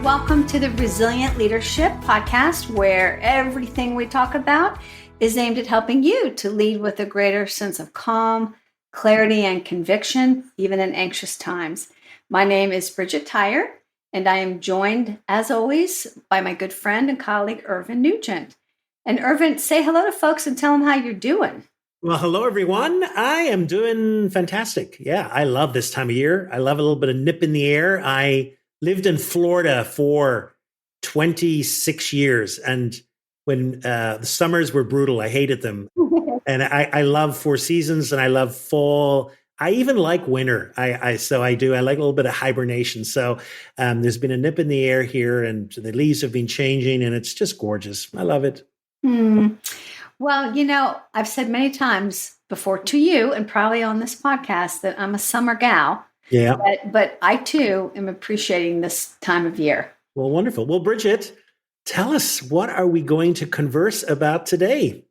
and welcome to the Resilient Leadership Podcast, where everything we talk about is aimed at helping you to lead with a greater sense of calm, clarity, and conviction, even in anxious times. My name is Bridgette and I am joined, as always, by my good friend and colleague, Irvin Nugent. And Irvin, say hello to folks and tell them how you're doing. Well, hello, everyone. I am doing fantastic. Yeah, I love this time of year. I love a little bit of nip in the air. I lived in Florida for 26 years. And when the summers were brutal, I hated them. And I love four seasons and I love fall. I even like winter. I do. I like a little bit of hibernation. So there's been a nip in the air here and the leaves have been changing and it's just gorgeous. I love it. Well, you know, I've said many times before to you and probably on this podcast that I'm a summer gal. Yeah. But I too am appreciating this time of year. Well, wonderful. Well, Bridgette, tell us, what are we going to converse about today?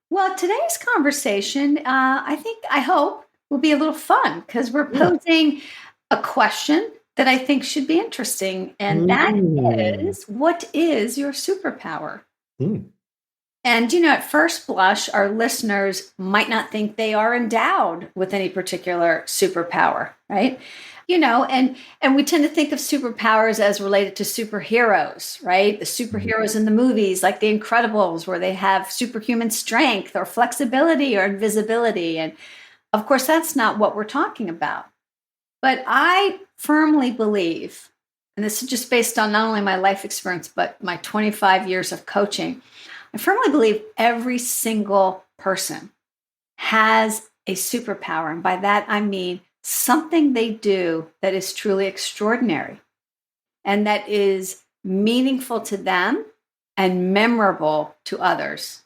Well, today's conversation, I hope, will be a little fun because we're posing a question that I think should be interesting. And that is, what is your superpower? And, you know, at first blush, our listeners might not think they are endowed with any particular superpower, right? You know, and we tend to think of superpowers as related to superheroes, right? The superheroes in the movies, like The Incredibles, where they have superhuman strength or flexibility or invisibility. And of course, that's not what we're talking about. But I firmly believe, and this is just based on not only my life experience, but my 25 years of coaching, I firmly believe every single person has a superpower. And by that, I mean something they do that is truly extraordinary and that is meaningful to them and memorable to others.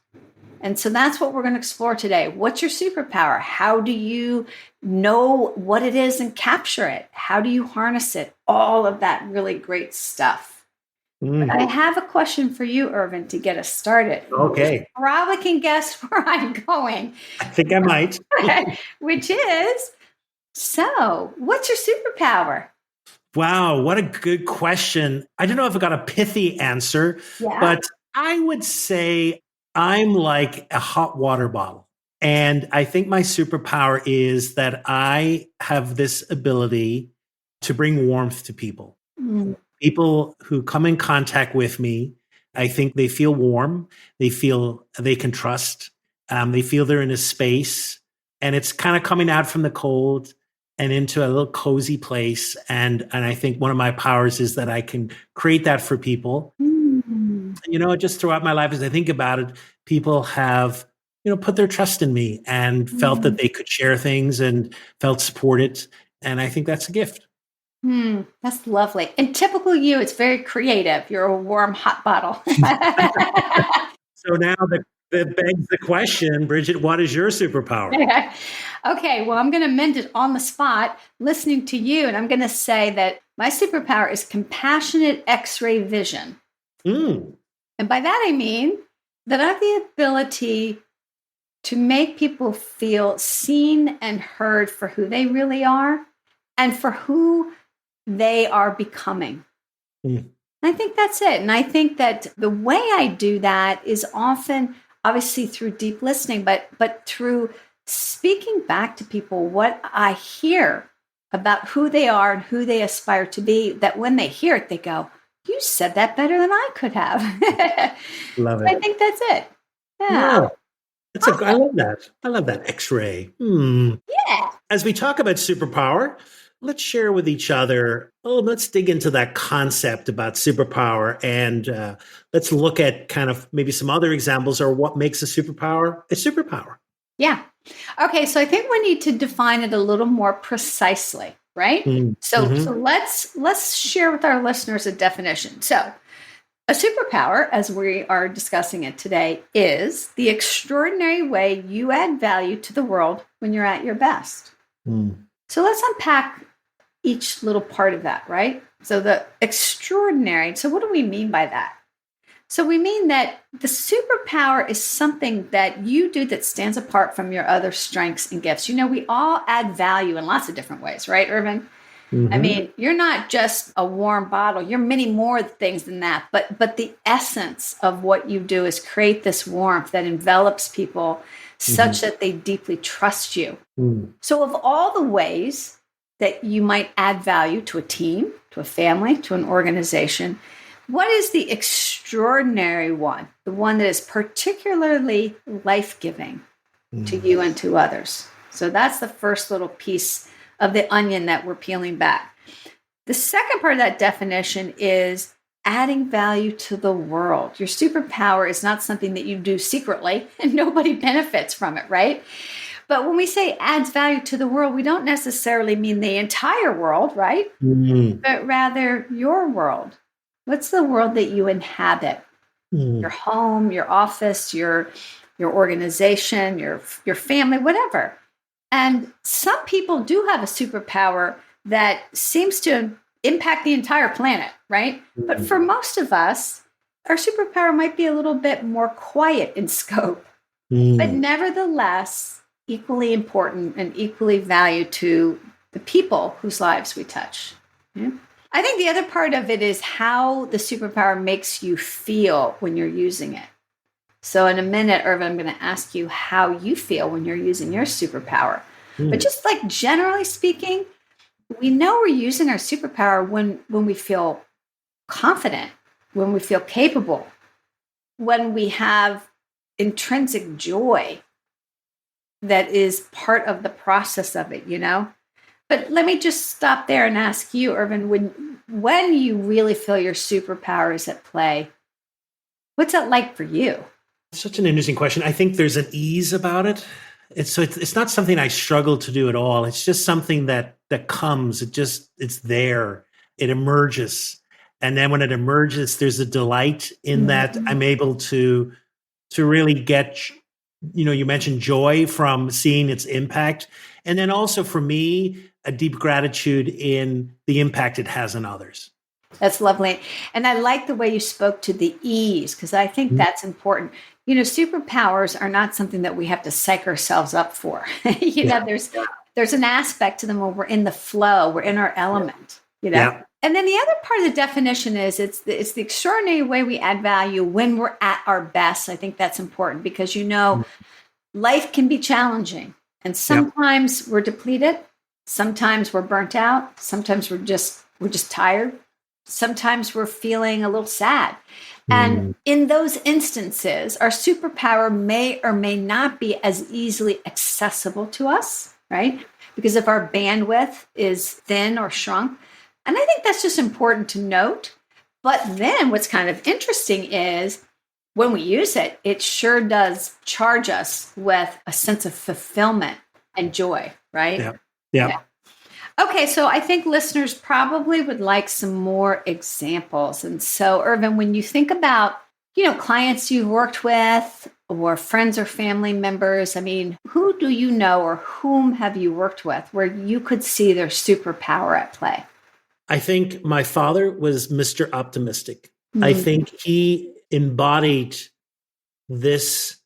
And so that's what we're going to explore today. What's your superpower? How do you know what it is and capture it? How do you harness it? All of that really great stuff. But I have a question for you, Irvin, to get us started. Okay. You probably can guess where I'm going. I think I might. Which is, so what's your superpower? Wow, what a good question. I don't know if I got a pithy answer, but I would say I'm like a hot water bottle. And I think my superpower is that I have this ability to bring warmth to people. People who come in contact with me, I think they feel warm. They feel they can trust. They feel they're in a space, and it's kind of coming out from the cold and into a little cozy place. And I think one of my powers is that I can create that for people. You know, just throughout my life, as I think about it, people have, you know, put their trust in me and felt that they could share things and felt supported. And I think that's a gift. That's lovely. And typical you, it's very creative. You're a warm, hot bottle. So now that begs the question, Bridgette, what is your superpower? Okay, well, I'm going to mend it on the spot listening to you. And I'm going to say that my superpower is compassionate X-ray vision. And by that, I mean that I have the ability to make people feel seen and heard for who they really are and for who they are becoming. I think that's it. And I think that the way I do that is often, obviously, through deep listening, but through speaking back to people what I hear about who they are and who they aspire to be, that when they hear it, they go, you said that better than I could have. Love it. I think that's it. Yeah. I love that. I love that X-ray. Yeah. As we talk about superpower, let's share with each other. Let's dig into that concept about superpower and let's look at kind of maybe some other examples or what makes a superpower a superpower. Yeah. Okay. So I think we need to define it a little more precisely, right? So let's share with our listeners a definition. So a superpower, as we are discussing it today, is the extraordinary way you add value to the world when you're at your best. So let's unpack each little part of that, right? So the extraordinary. So what do we mean by that? So we mean that the superpower is something that you do that stands apart from your other strengths and gifts. You know, we all add value in lots of different ways, right, Irvin? I mean, you're not just a warm bottle. You're many more things than that. But the essence of what you do is create this warmth that envelops people such that they deeply trust you. So of all the ways that you might add value to a team, to a family, to an organization, what is the extraordinary one, the one that is particularly life-giving to you and to others? So that's the first little piece of the onion that we're peeling back. The second part of that definition is adding value to the world. Your superpower is not something that you do secretly and nobody benefits from it, right? But when we say adds value to the world, we don't necessarily mean the entire world, right? But rather your world. What's the world that you inhabit? Your home, your office, your organization, your family, whatever. And some people do have a superpower that seems to impact the entire planet, right? But for most of us, our superpower might be a little bit more quiet in scope, but nevertheless, equally important and equally valued to the people whose lives we touch. Yeah? I think the other part of it is how the superpower makes you feel when you're using it. So in a minute, Irvin, I'm going to ask you how you feel when you're using your superpower. But just like generally speaking, we know we're using our superpower when we feel confident, when we feel capable, when we have intrinsic joy that is part of the process of it, But let me just stop there and ask you, Irvin, when you really feel your superpower is at play, what's it like for you? Such an interesting question. I think there's an ease about it. It's not something I struggle to do at all. It's just something that comes. It's there. It emerges. And then when it emerges, there's a delight in that I'm able to really get, you mentioned joy from seeing its impact. And then also for me, a deep gratitude in the impact it has on others. That's lovely. And I like the way you spoke to the ease, because I think that's important. Superpowers are not something that we have to psych ourselves up for. There's an aspect to them where we're in the flow, we're in our element, Yeah. And then the other part of the definition is it's the extraordinary way we add value when we're at our best. I think that's important because, life can be challenging. And sometimes we're depleted. Sometimes we're burnt out. Sometimes we're just tired. Sometimes we're feeling a little sad. And in those instances, our superpower may or may not be as easily accessible to us, right? Because if our bandwidth is thin or shrunk. And I think that's just important to note. But then what's kind of interesting is when we use it, it sure does charge us with a sense of fulfillment and joy, right? Yeah. Okay, so I think listeners probably would like some more examples. And so, Irvin, when you think about, clients you've worked with or friends or family members, I mean, who do you know or whom have you worked with where you could see their superpower at play? I think my father was Mr. Optimistic. I think he embodied this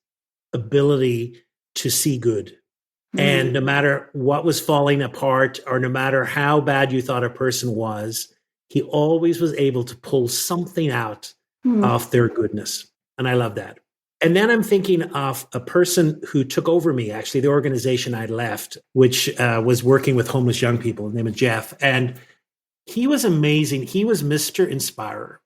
ability to see good. And no matter what was falling apart or no matter how bad you thought a person was, he always was able to pull something out of their goodness. And I love that. And then I'm thinking of a person who took over me, actually, the organization I left, which was working with homeless young people. His name is Jeff. And he was amazing. He was Mr. Inspirer.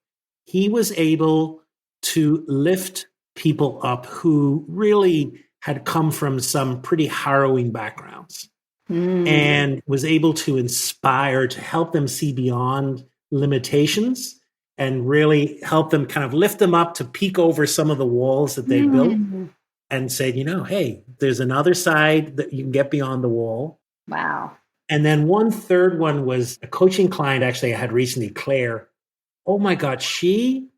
He was able to lift people up who really had come from some pretty harrowing backgrounds and was able to inspire, to help them see beyond limitations and really help them kind of lift them up to peek over some of the walls that they built and said, hey, there's another side that you can get beyond the wall. Wow. And then one third one was a coaching client actually I had recently, Claire. Oh my God, she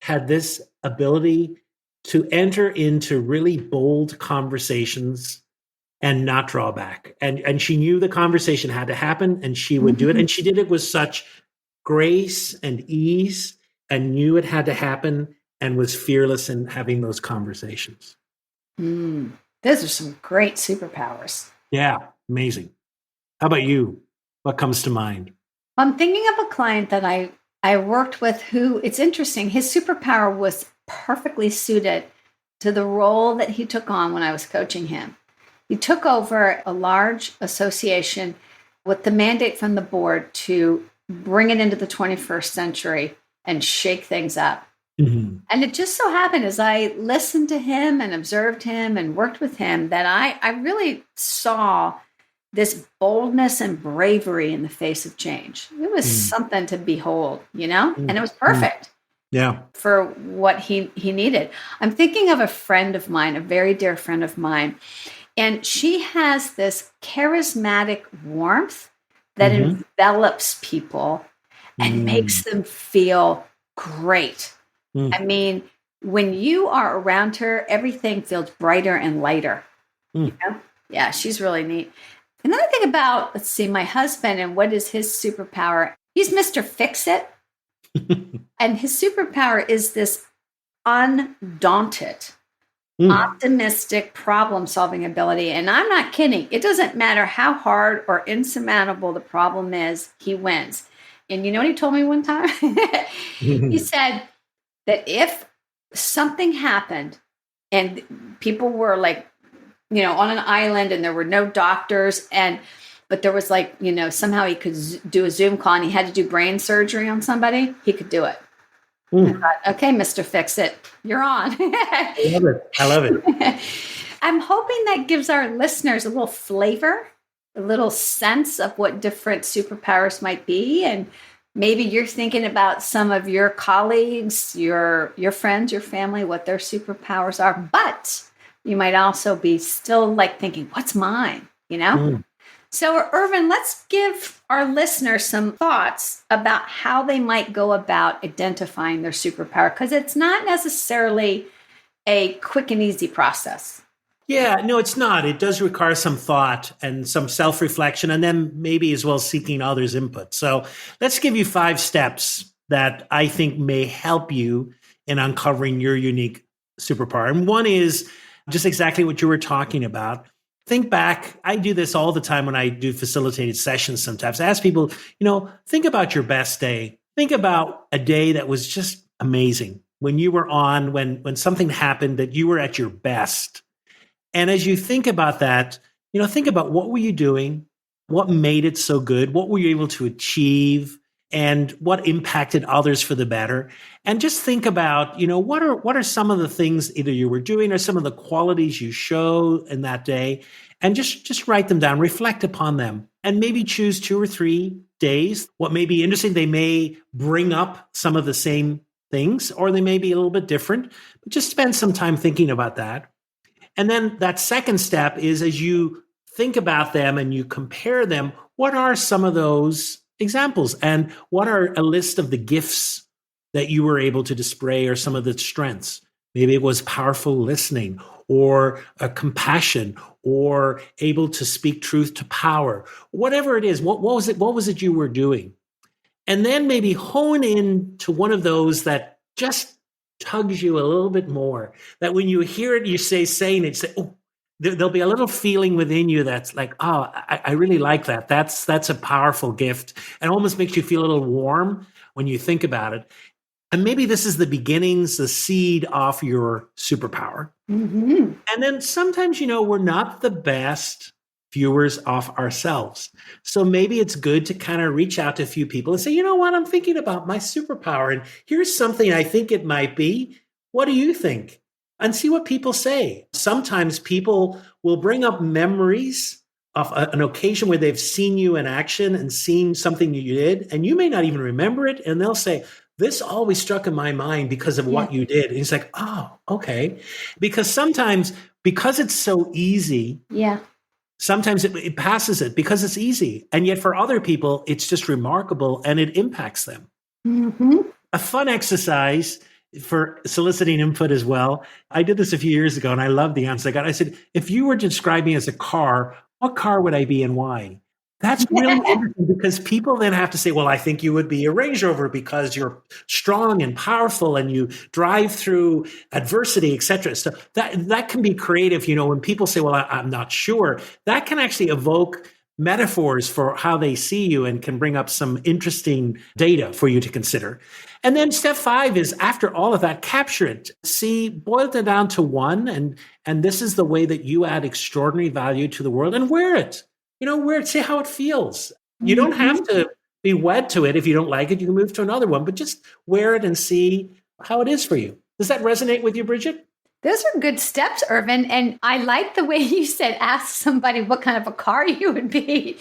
had this ability to enter into really bold conversations and not draw back. And she knew the conversation had to happen and she would do it. And she did it with such grace and ease and knew it had to happen and was fearless in having those conversations. Those are some great superpowers. Yeah, amazing. How about you? What comes to mind? I'm thinking of a client that I worked with who, it's interesting, his superpower was perfectly suited to the role that he took on when I was coaching him. He took over a large association with the mandate from the board to bring it into the 21st century and shake things up. Mm-hmm. And it just so happened, as I listened to him and observed him and worked with him, that I really saw this boldness and bravery in the face of change. It was something to behold, and it was perfect. Yeah. For what he needed. I'm thinking of a friend of mine, a very dear friend of mine, and she has this charismatic warmth that envelops people and makes them feel great. I mean, when you are around her, everything feels brighter and lighter. Yeah, she's really neat. Another thing about, let's see, my husband and what is his superpower? He's Mr. Fix-It. And his superpower is this undaunted, optimistic problem-solving ability. And I'm not kidding. It doesn't matter how hard or insurmountable the problem is, he wins. And you know what he told me one time? He said that if something happened and people were like, on an island and there were no doctors but there was somehow he could do a Zoom call and he had to do brain surgery on somebody, he could do it. I thought, okay, Mr. Fix-It, you're on. I love it. I'm hoping that gives our listeners a little flavor, a little sense of what different superpowers might be. And maybe you're thinking about some of your colleagues, your friends, your family, what their superpowers are. But you might also be still thinking, what's mine? So, Irvin, let's give our listeners some thoughts about how they might go about identifying their superpower, because it's not necessarily a quick and easy process. Yeah, no, it's not. It does require some thought and some self-reflection, and then maybe as well seeking others' input. So let's give you 5 steps that I think may help you in uncovering your unique superpower. And one is just exactly what you were talking about. Think back. I do this all the time when I do facilitated sessions sometimes. I ask people, think about your best day. Think about a day that was just amazing. When you were on, when something happened that you were at your best. And as you think about that, think about what were you doing? What made it so good? What were you able to achieve? And what impacted others for the better? And just think about, what are some of the things either you were doing or some of the qualities you show in that day, and just write them down, reflect upon them, and maybe choose 2 or 3 days. What may be interesting, they may bring up some of the same things, or they may be a little bit different, but just spend some time thinking about that. And then that second step is, as you think about them and you compare them, what are some of those examples, and what are a list of the gifts that you were able to display, or some of the strengths? Maybe it was powerful listening, or compassion, or able to speak truth to power. Whatever it is, what was it you were doing? And then maybe hone in to one of those that just tugs you a little bit more. That when you hear it, you saying it, oh, there'll be a little feeling within you that's like, oh, I really like that. That's a powerful gift, and almost makes you feel a little warm when you think about it. And maybe this is the beginnings, the seed of your superpower. And then sometimes, we're not the best viewers of ourselves. So maybe it's good to kind of reach out to a few people and say, you know what, I'm thinking about my superpower, and here's something I think it might be. What do you think? And see what people say. Sometimes people will bring up memories of an occasion where they've seen you in action and seen something you did, and you may not even remember it. And they'll say, this always struck in my mind because of what you did. And it's like, oh, okay. Because sometimes, because it's so easy, sometimes it passes it because it's easy. And yet for other people, it's just remarkable and it impacts them. A fun exercise for soliciting input as well. I did this a few years ago and I love the answer I got. I said, if you were to describe me as a car, what car would I be and why? That's really interesting, because people then have to say, well, I think you would be a Range Rover because you're strong and powerful and you drive through adversity, et cetera. So that can be creative. When people say, well, I'm not sure, that can actually evoke metaphors for how they see you and can bring up some interesting data for you to consider. And then step 5 is, after all of that, capture it. See, boil it down to one, and this is the way that you add extraordinary value to the world, and wear it. Wear it, see how it feels. You don't have to be wed to it. If you don't like it, you can move to another one, but just wear it and see how it is for you. Does that resonate with you, Bridgette? Those are good steps, Irvin. And I like the way you said, ask somebody what kind of a car you would be.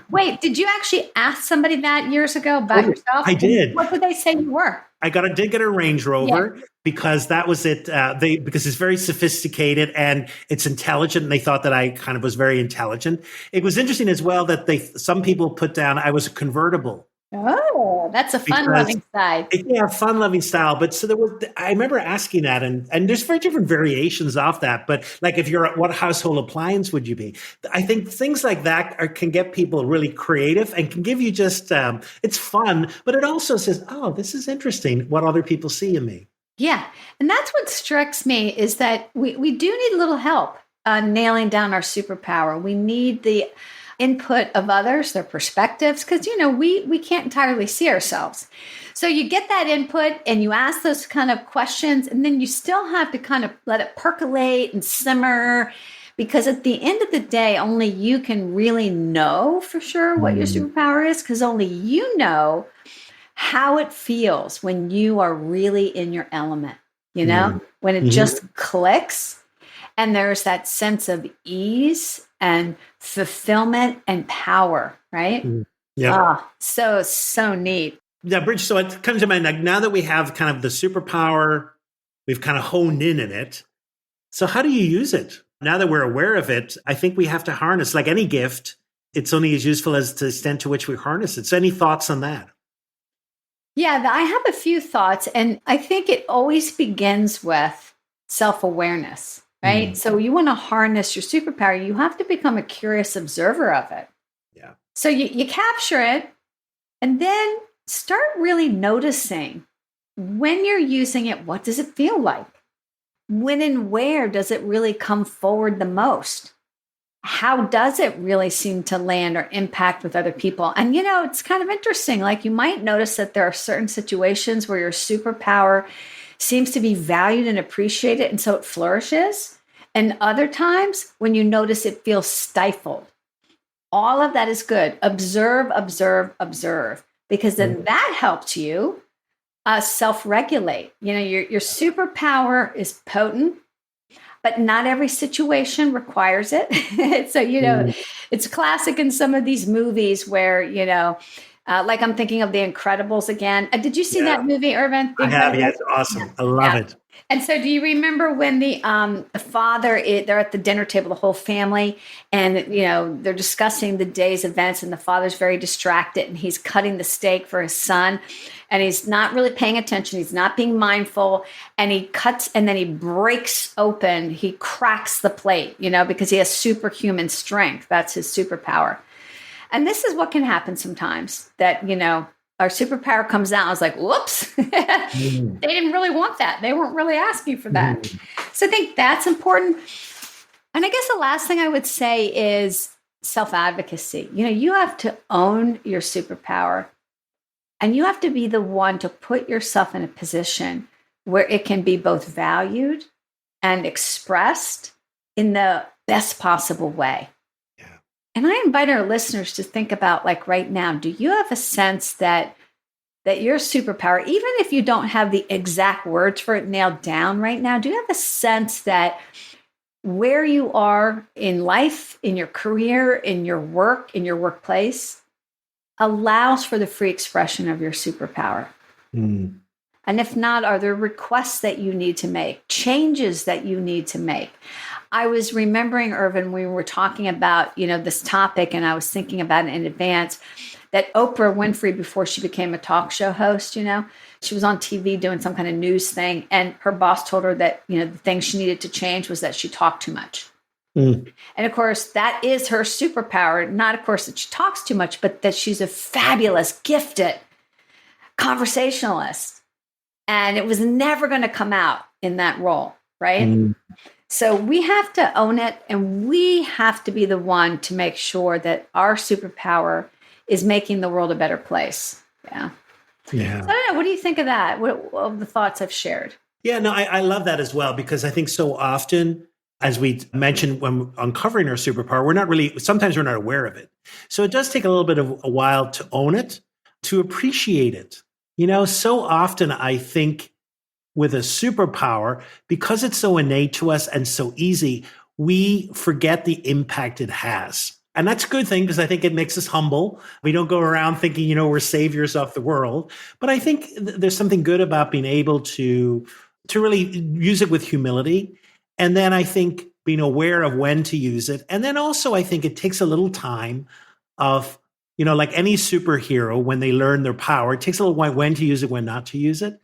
Wait, did you actually ask somebody that years ago about yourself? I did. What did they say you were? I did get a Range Rover because that was it. Because it's very sophisticated and it's intelligent. And they thought that I kind of was very intelligent. It was interesting as well that some people put down I was a convertible. Oh, that's a fun-loving side. Yeah, fun-loving style. But so I remember asking that, and there's very different variations of that. But like, what household appliance would you be? I think things like that can get people really creative and can give you just, it's fun, but it also says, oh, this is interesting what other people see in me. Yeah. And that's what strikes me is that we do need a little help nailing down our superpower. We need the input of others, their perspectives, because, we can't entirely see ourselves. So you get that input and you ask those kind of questions, and then you still have to kind of let it percolate and simmer, because at the end of the day, only you can really know for sure what your superpower is, because only you know how it feels when you are really in your element, when it just clicks. And there's that sense of ease and fulfillment and power, right? Yeah. So neat. Yeah, Bridge. So it comes to mind, like, now that we have kind of the superpower, we've kind of honed in it. So how do you use it? Now that we're aware of it, I think we have to harness, like any gift, it's only as useful as the extent to which we harness it. So any thoughts on that? Yeah, I have a few thoughts. And I think it always begins with self-awareness. Right. So you want to harness your superpower. You have to become a curious observer of it. Yeah. So you capture it and then start really noticing when you're using it. What does it feel like? When and where does it really come forward the most? How does it really seem to land or impact with other people? And, it's kind of interesting. Like, you might notice that there are certain situations where your superpower seems to be valued and appreciated, and so it flourishes. And other times when you notice it feels stifled. All of that is good. Observe, observe, observe, because then that helps you self-regulate. Your superpower is potent, but not every situation requires it. So, it's classic in some of these movies where, like, I'm thinking of The Incredibles again. Did you see that movie, Irvin? I have. Yeah, it's awesome. I love it. And so do you remember when the father, they're at the dinner table, the whole family, and, they're discussing the day's events, and the father's very distracted, and he's cutting the steak for his son, and he's not really paying attention. He's not being mindful, and he cuts, and then he breaks open, he cracks the plate, because he has superhuman strength. That's his superpower. And this is what can happen sometimes, that, our superpower comes out. I was like, whoops, they didn't really want that. They weren't really asking for that. So I think that's important. And I guess the last thing I would say is self-advocacy. You have to own your superpower, and you have to be the one to put yourself in a position where it can be both valued and expressed in the best possible way. And I invite our listeners to think about, like, right now, do you have a sense that your superpower, even if you don't have the exact words for it nailed down right now, do you have a sense that where you are in life, in your career, in your work, in your workplace, allows for the free expression of your superpower? And if not, are there requests that you need to make, changes that you need to make? I was remembering, Irvin, we were talking about, this topic, and I was thinking about it in advance, that Oprah Winfrey, before she became a talk show host, she was on TV doing some kind of news thing, and her boss told her that, the thing she needed to change was that she talked too much. And of course, that is her superpower. Not, of course, that she talks too much, but that she's a fabulous, gifted conversationalist. And it was never going to come out in that role, right? So we have to own it, and we have to be the one to make sure that our superpower is making the world a better place. Yeah. Yeah. So I don't know. What do you think of that? What of the thoughts I've shared? Yeah, no, I love that as well, because I think so often, as we mentioned when uncovering our superpower, sometimes we're not aware of it. So it does take a little bit of a while to own it, to appreciate it. So often I think with a superpower, because it's so innate to us and so easy, we forget the impact it has. And that's a good thing, because I think it makes us humble. We don't go around thinking, we're saviors of the world. But I think there's something good about being able to really use it with humility. And then I think being aware of when to use it. And then also I think it takes a little time of, like any superhero, when they learn their power, it takes a little while when to use it, when not to use it.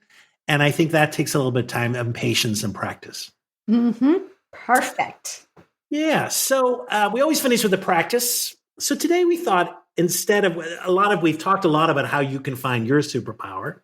And I think that takes a little bit of time and patience and practice. Mm-hmm. Perfect. Yeah. So we always finish with the practice. So today we thought, we've talked a lot about how you can find your superpower.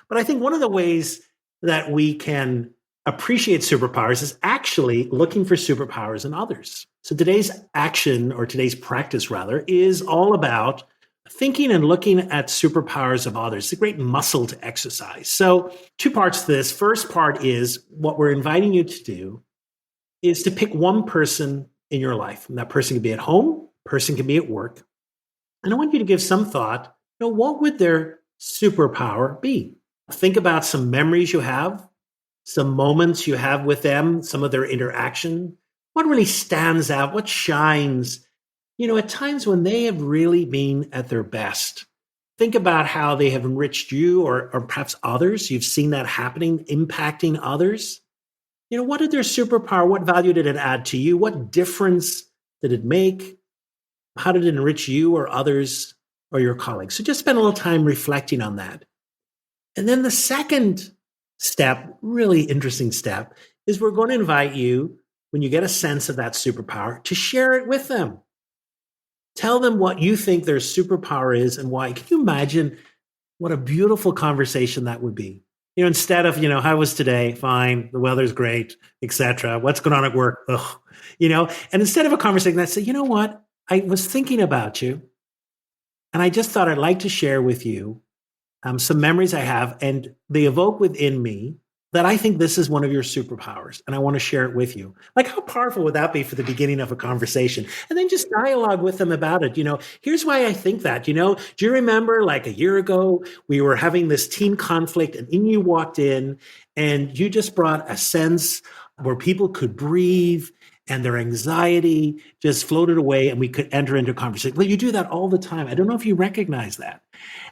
But I think one of the ways that we can appreciate superpowers is actually looking for superpowers in others. So today's action, or today's practice rather, is all about thinking and looking at superpowers of others. It's a great muscle to exercise. So 2 parts to this. First part is what we're inviting you to do is to pick one person in your life. And that person can be at home, person can be at work. And I want you to give some thought, what would their superpower be? Think about some memories you have, some moments you have with them, some of their interaction. What really stands out? What shines? At times when they have really been at their best. Think about how they have enriched you or perhaps others. You've seen that happening, impacting others. What did their superpower, what value did it add to you? What difference did it make? How did it enrich you or others or your colleagues? So just spend a little time reflecting on that. And then the second step, really interesting step, is we're going to invite you, when you get a sense of that superpower, to share it with them. Tell them what you think their superpower is and why. Can you imagine what a beautiful conversation that would be? Instead of, how was today? Fine. The weather's great, etc. What's going on at work? Ugh. And instead of a conversation that say, what? I was thinking about you, and I just thought I'd like to share with you some memories I have, and they evoke within me that I think this is one of your superpowers, and I want to share it with you. Like, how powerful would that be for the beginning of a conversation? And then just dialogue with them about it. Here's why I think that. Do you remember, like a year ago, we were having this team conflict, and in you walked in, and you just brought a sense where people could breathe, and their anxiety just floated away, and we could enter into a conversation. Well, you do that all the time. I don't know if you recognize that.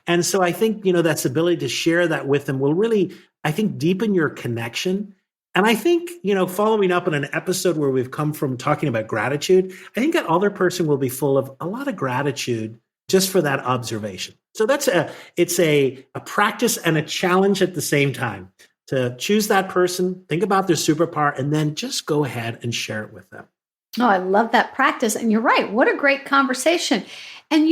And so I think, that's ability to share that with them will really, I think, deepen your connection. And I think, following up on an episode where we've come from talking about gratitude, I think that other person will be full of a lot of gratitude just for that observation. So it's a practice and a challenge at the same time to choose that person, think about their superpower, and then just go ahead and share it with them. Oh, I love that practice. And you're right. What a great conversation. And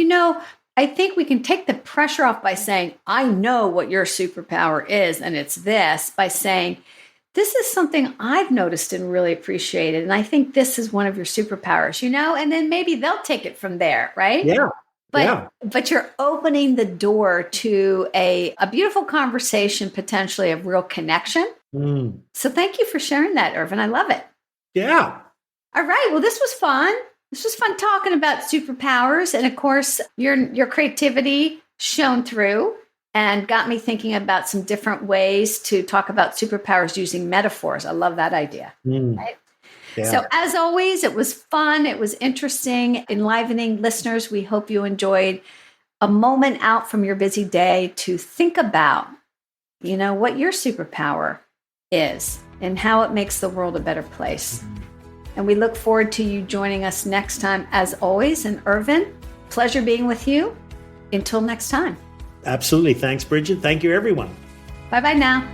I think we can take the pressure off by saying, I know what your superpower is, and it's this, by saying, this is something I've noticed and really appreciated. And I think this is one of your superpowers, and then maybe they'll take it from there, right? Yeah. But you're opening the door to a beautiful conversation, potentially of real connection. Mm. So thank you for sharing that, Irvin. I love it. Yeah. All right. Well, this was fun. This was fun talking about superpowers. And of course, your creativity shone through and got me thinking about some different ways to talk about superpowers using metaphors. I love that idea. Mm. Right? Yeah. So as always, it was fun. It was interesting, enlivening. Listeners, we hope you enjoyed a moment out from your busy day to think about, what your superpower is and how it makes the world a better place. And we look forward to you joining us next time, as always. And Irvin, pleasure being with you. Until next time. Absolutely. Thanks, Bridget. Thank you, everyone. Bye-bye now.